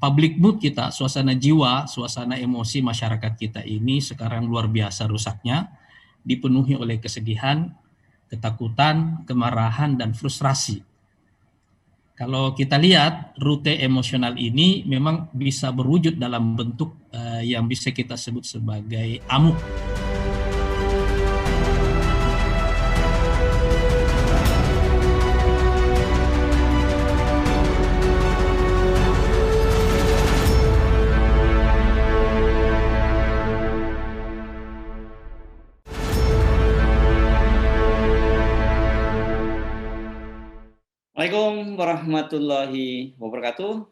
public mood kita, suasana jiwa, suasana emosi masyarakat kita ini sekarang luar biasa rusaknya, dipenuhi oleh kesedihan, ketakutan, kemarahan, dan frustrasi. Kalau kita lihat rute emosional ini memang bisa berwujud dalam bentuk yang bisa kita sebut sebagai amuk. Assalamualaikum warahmatullahi wabarakatuh.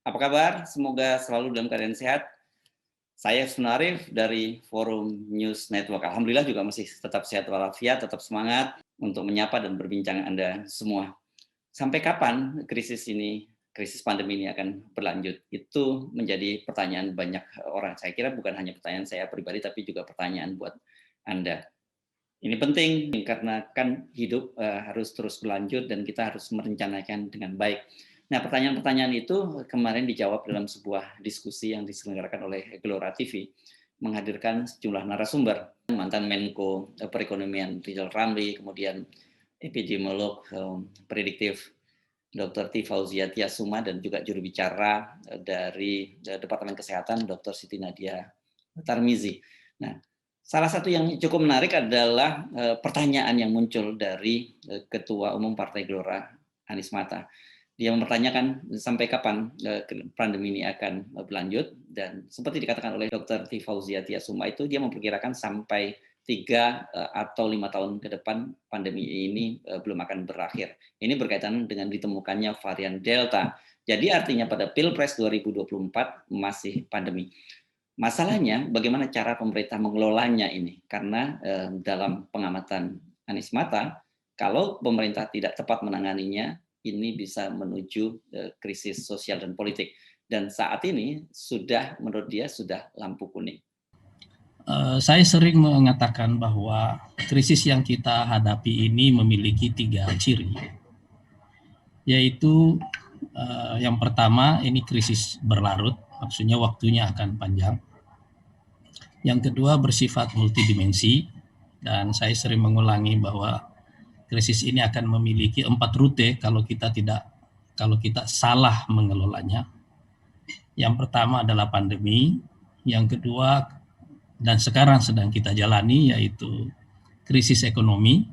Apa kabar? Semoga selalu dalam keadaan sehat. Saya Husnul Arif dari Forum News Network. Alhamdulillah juga masih tetap sehat walafiat, tetap semangat untuk menyapa dan berbincang Anda semua. Sampai kapan krisis pandemi ini akan berlanjut? Itu menjadi pertanyaan banyak orang. Saya kira bukan hanya pertanyaan saya pribadi, tapi juga pertanyaan buat Anda. Ini penting karena kan hidup harus terus berlanjut dan kita harus merencanakan dengan baik. Nah, pertanyaan-pertanyaan itu kemarin dijawab dalam sebuah diskusi yang diselenggarakan oleh Gelora TV, menghadirkan sejumlah narasumber, mantan Menko Perekonomian Rizal Ramli, kemudian epidemiolog prediktif Dr. T. Fauzia Tiasuma, dan juga juru bicara dari Departemen Kesehatan Dr. Siti Nadia Tarmizi. Nah, salah satu yang cukup menarik adalah pertanyaan yang muncul dari Ketua Umum Partai Gelora, Anies Mata. Dia mempertanyakan sampai kapan pandemi ini akan berlanjut, dan seperti dikatakan oleh Dr. T. Fauzia Tiasuma itu, dia memperkirakan sampai 3 atau 5 tahun ke depan pandemi ini belum akan berakhir. Ini berkaitan dengan ditemukannya varian Delta. Jadi artinya pada Pilpres 2024 masih pandemi. Masalahnya bagaimana cara pemerintah mengelolanya ini, karena dalam pengamatan Anies Mata, kalau pemerintah tidak tepat menanganinya, ini bisa menuju krisis sosial dan politik. Dan saat ini menurut dia sudah lampu kuning. Saya sering mengatakan bahwa krisis yang kita hadapi ini memiliki 3 ciri, yaitu yang pertama ini krisis berlarut, maksudnya waktunya akan panjang. Yang kedua bersifat multidimensi, dan saya sering mengulangi bahwa krisis ini akan memiliki 4 rute kalau kita salah mengelolanya. Yang pertama adalah pandemi, yang kedua dan sekarang sedang kita jalani yaitu krisis ekonomi,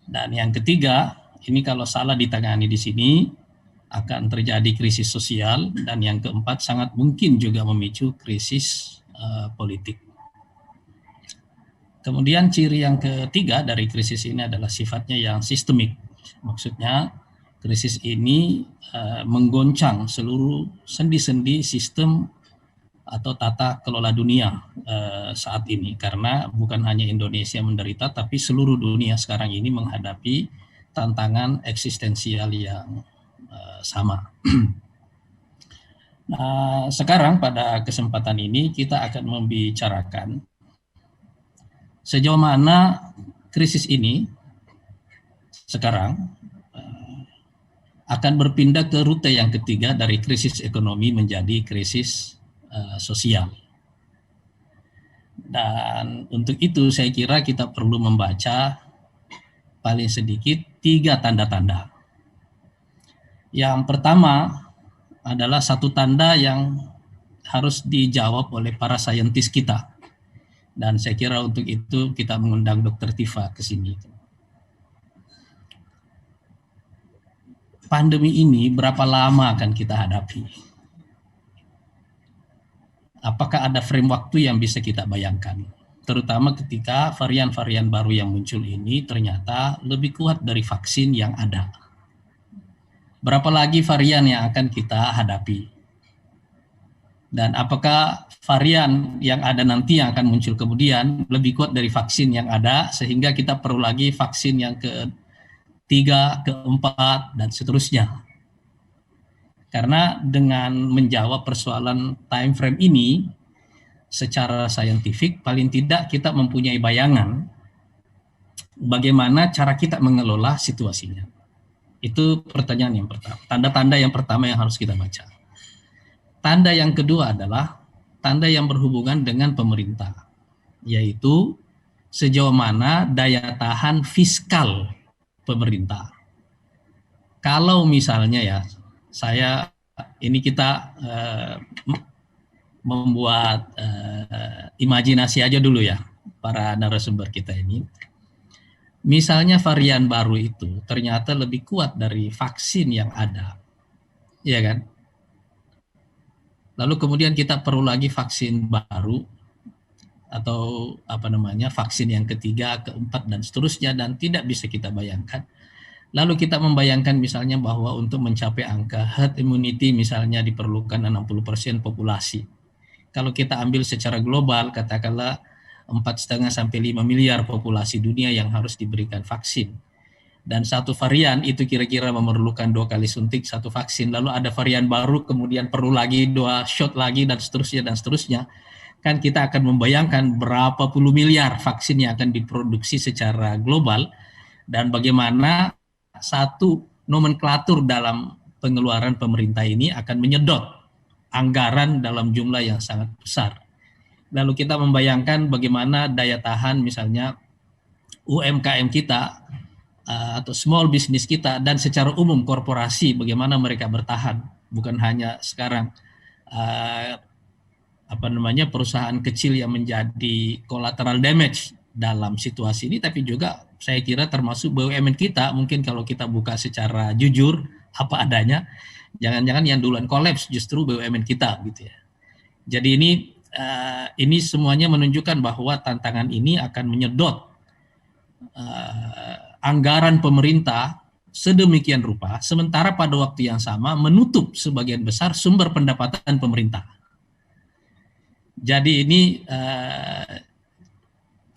dan yang ketiga ini kalau salah ditangani di sini akan terjadi krisis sosial, dan yang keempat sangat mungkin juga memicu krisis politik. Kemudian ciri yang ketiga dari krisis ini adalah sifatnya yang sistemik. Maksudnya krisis ini menggoncang seluruh sendi-sendi sistem atau tata kelola dunia saat ini, karena bukan hanya Indonesia menderita, tapi seluruh dunia sekarang ini menghadapi tantangan eksistensial yang sama. Nah, sekarang pada kesempatan ini kita akan membicarakan sejauh mana krisis ini sekarang akan berpindah ke rute yang ketiga dari krisis ekonomi menjadi krisis sosial. Dan untuk itu saya kira kita perlu membaca paling sedikit 3 tanda-tanda. Yang pertama adalah satu tanda yang harus dijawab oleh para saintis kita. Dan saya kira untuk itu kita mengundang Dr. Tifa ke sini. Pandemi ini berapa lama akan kita hadapi? Apakah ada frame waktu yang bisa kita bayangkan? Terutama ketika varian-varian baru yang muncul ini ternyata lebih kuat dari vaksin yang ada. Berapa lagi varian yang akan kita hadapi? Dan apakah varian yang ada nanti yang akan muncul kemudian lebih kuat dari vaksin yang ada, sehingga kita perlu lagi vaksin yang ke-3, ke-4, dan seterusnya. Karena dengan menjawab persoalan time frame ini secara saintifik, paling tidak kita mempunyai bayangan bagaimana cara kita mengelola situasinya. Itu pertanyaan yang pertama, tanda-tanda yang pertama yang harus kita baca. Tanda yang kedua adalah tanda yang berhubungan dengan pemerintah, yaitu sejauh mana daya tahan fiskal pemerintah. Kalau misalnya ya, kita membuat imajinasi aja dulu ya, para narasumber kita ini. Misalnya varian baru itu ternyata lebih kuat dari vaksin yang ada, ya kan? Lalu kemudian kita perlu lagi vaksin baru atau vaksin yang ketiga, keempat dan seterusnya, dan tidak bisa kita bayangkan. Lalu kita membayangkan misalnya bahwa untuk mencapai angka herd immunity misalnya diperlukan 60% populasi. Kalau kita ambil secara global, katakanlah 4,5 sampai 5 miliar populasi dunia yang harus diberikan vaksin. Dan satu varian itu kira-kira memerlukan 2 kali suntik satu vaksin. Lalu ada varian baru, kemudian perlu lagi 2 shot lagi dan seterusnya. Kan kita akan membayangkan berapa puluh miliar vaksin yang akan diproduksi secara global dan bagaimana satu nomenklatur dalam pengeluaran pemerintah ini akan menyedot anggaran dalam jumlah yang sangat besar. Lalu kita membayangkan bagaimana daya tahan misalnya UMKM kita atau small business kita dan secara umum korporasi bagaimana mereka bertahan, bukan hanya sekarang perusahaan kecil yang menjadi collateral damage dalam situasi ini, tapi juga saya kira termasuk BUMN kita. Mungkin kalau kita buka secara jujur apa adanya, jangan-jangan yang duluan kolaps justru BUMN kita gitu ya. Jadi ini semuanya menunjukkan bahwa tantangan ini akan menyedot anggaran pemerintah sedemikian rupa, sementara pada waktu yang sama menutup sebagian besar sumber pendapatan pemerintah. Jadi ini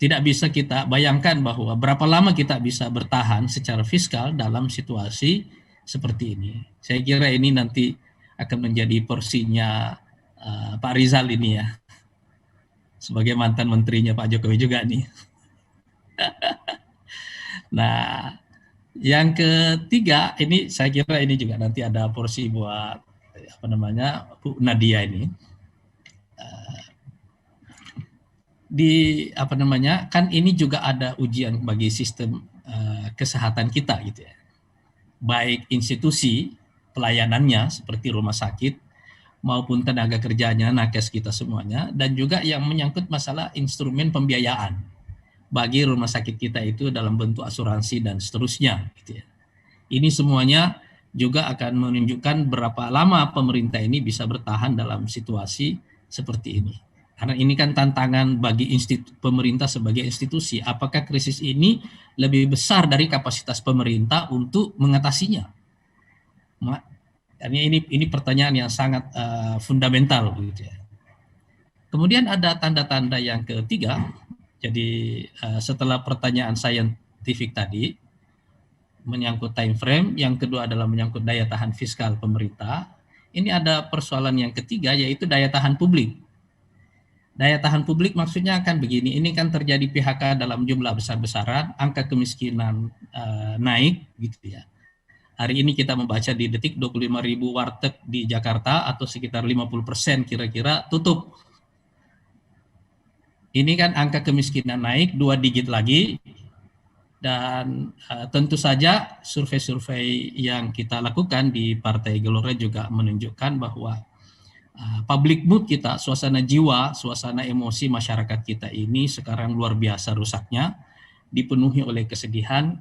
tidak bisa kita bayangkan bahwa berapa lama kita bisa bertahan secara fiskal dalam situasi seperti ini. Saya kira ini nanti akan menjadi porsinya Pak Rizal ini ya, sebagai mantan menterinya Pak Jokowi juga nih. Nah, yang ketiga ini saya kira ini juga nanti ada porsi buat Bu Nadia ini. Kan ini juga ada ujian bagi sistem kesehatan kita gitu ya. Baik institusi pelayanannya seperti rumah sakit maupun tenaga kerjanya, nakes kita semuanya, dan juga yang menyangkut masalah instrumen pembiayaan bagi rumah sakit kita itu dalam bentuk asuransi dan seterusnya gitu ya. Ini semuanya juga akan menunjukkan berapa lama pemerintah ini bisa bertahan dalam situasi seperti ini. Karena ini kan tantangan bagi pemerintah sebagai institusi. Apakah krisis ini lebih besar dari kapasitas pemerintah untuk mengatasinya? Ini pertanyaan yang sangat fundamental gitu ya. Kemudian ada tanda-tanda yang ketiga. Jadi setelah pertanyaan saintifik tadi menyangkut time frame, yang kedua adalah menyangkut daya tahan fiskal pemerintah. Ini ada persoalan yang ketiga, yaitu daya tahan publik. Daya tahan publik maksudnya kan begini, ini kan terjadi PHK dalam jumlah besar-besaran, angka kemiskinan naik gitu ya. Hari ini kita membaca di Detik 25.000 warteg di Jakarta atau sekitar 50% kira-kira tutup. Ini kan angka kemiskinan naik 2 digit lagi, dan tentu saja survei-survei yang kita lakukan di Partai Gelora juga menunjukkan bahwa public mood kita, suasana jiwa, suasana emosi masyarakat kita ini sekarang luar biasa rusaknya, dipenuhi oleh kesedihan,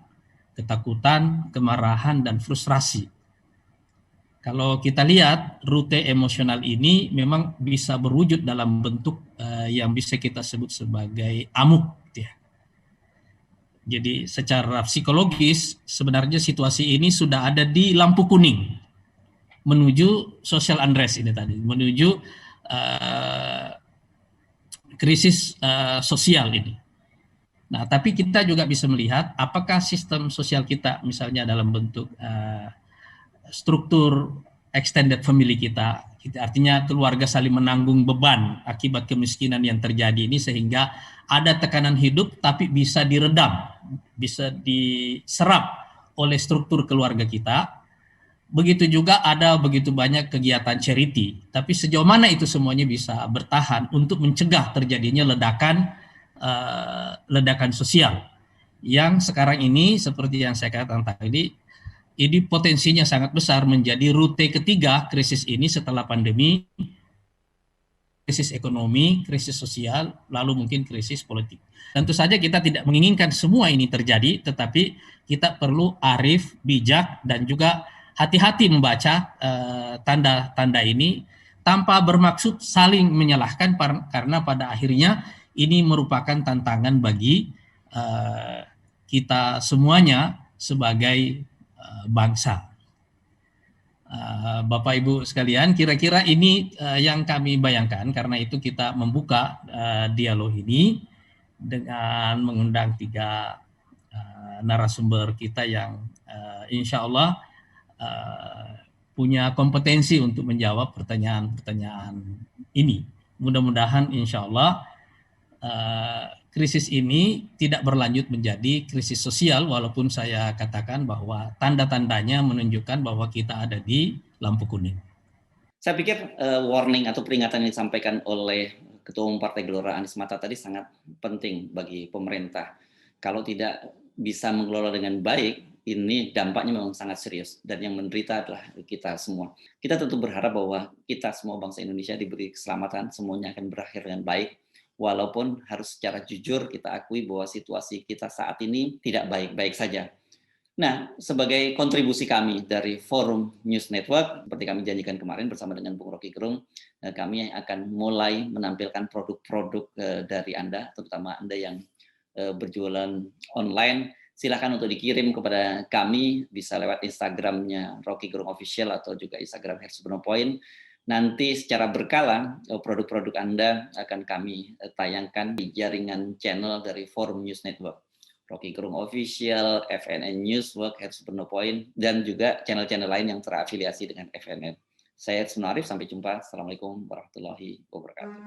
ketakutan, kemarahan, dan frustrasi. Kalau kita lihat rute emosional ini memang bisa berwujud dalam bentuk yang bisa kita sebut sebagai amuk. Ya. Jadi secara psikologis sebenarnya situasi ini sudah ada di lampu kuning menuju social unrest ini tadi, menuju krisis sosial ini. Nah, tapi kita juga bisa melihat apakah sistem sosial kita misalnya dalam bentuk struktur extended family kita, artinya keluarga saling menanggung beban akibat kemiskinan yang terjadi ini sehingga ada tekanan hidup tapi bisa diredam, bisa diserap oleh struktur keluarga kita. Begitu juga ada begitu banyak kegiatan charity, tapi sejauh mana itu semuanya bisa bertahan untuk mencegah terjadinya ledakan sosial yang sekarang ini seperti yang saya katakan tadi, ini potensinya sangat besar menjadi rute ketiga krisis ini setelah pandemi, krisis ekonomi, krisis sosial, lalu mungkin krisis politik. Tentu saja kita tidak menginginkan semua ini terjadi, tetapi kita perlu arif, bijak, dan juga hati-hati membaca tanda-tanda ini tanpa bermaksud saling menyalahkan, karena pada akhirnya ini merupakan tantangan bagi kita semuanya sebagai bangsa. Bapak Ibu sekalian, kira-kira ini yang kami bayangkan, karena itu kita membuka dialog ini dengan mengundang 3 narasumber kita yang insya Allah punya kompetensi untuk menjawab pertanyaan-pertanyaan ini. Mudah-mudahan insya Allah krisis ini tidak berlanjut menjadi krisis sosial, walaupun saya katakan bahwa tanda-tandanya menunjukkan bahwa kita ada di lampu kuning. Saya pikir warning atau peringatan yang disampaikan oleh Ketua Umum Partai Gelora Anies Mata tadi sangat penting bagi pemerintah. Kalau tidak bisa mengelola dengan baik, ini dampaknya memang sangat serius, dan yang menderita adalah kita semua. Kita tentu berharap bahwa kita semua bangsa Indonesia diberi keselamatan, semuanya akan berakhir dengan baik, walaupun harus secara jujur kita akui bahwa situasi kita saat ini tidak baik-baik saja. Nah, sebagai kontribusi kami dari Forum News Network, seperti kami janjikan kemarin bersama dengan Bung Rocky Gerung, kami akan mulai menampilkan produk-produk dari Anda, terutama Anda yang berjualan online. Silakan untuk dikirim kepada kami, bisa lewat Instagramnya Rocky Gerung Official atau juga Instagram Hersuberno Point. Nanti secara berkala produk-produk Anda akan kami tayangkan di jaringan channel dari Forum News Network. Rocky Gerung Official, FNN Newswork, Hersuberno Point, dan juga channel-channel lain yang terafiliasi dengan FNN. Saya Hersuberno Arif, sampai jumpa. Assalamualaikum warahmatullahi wabarakatuh.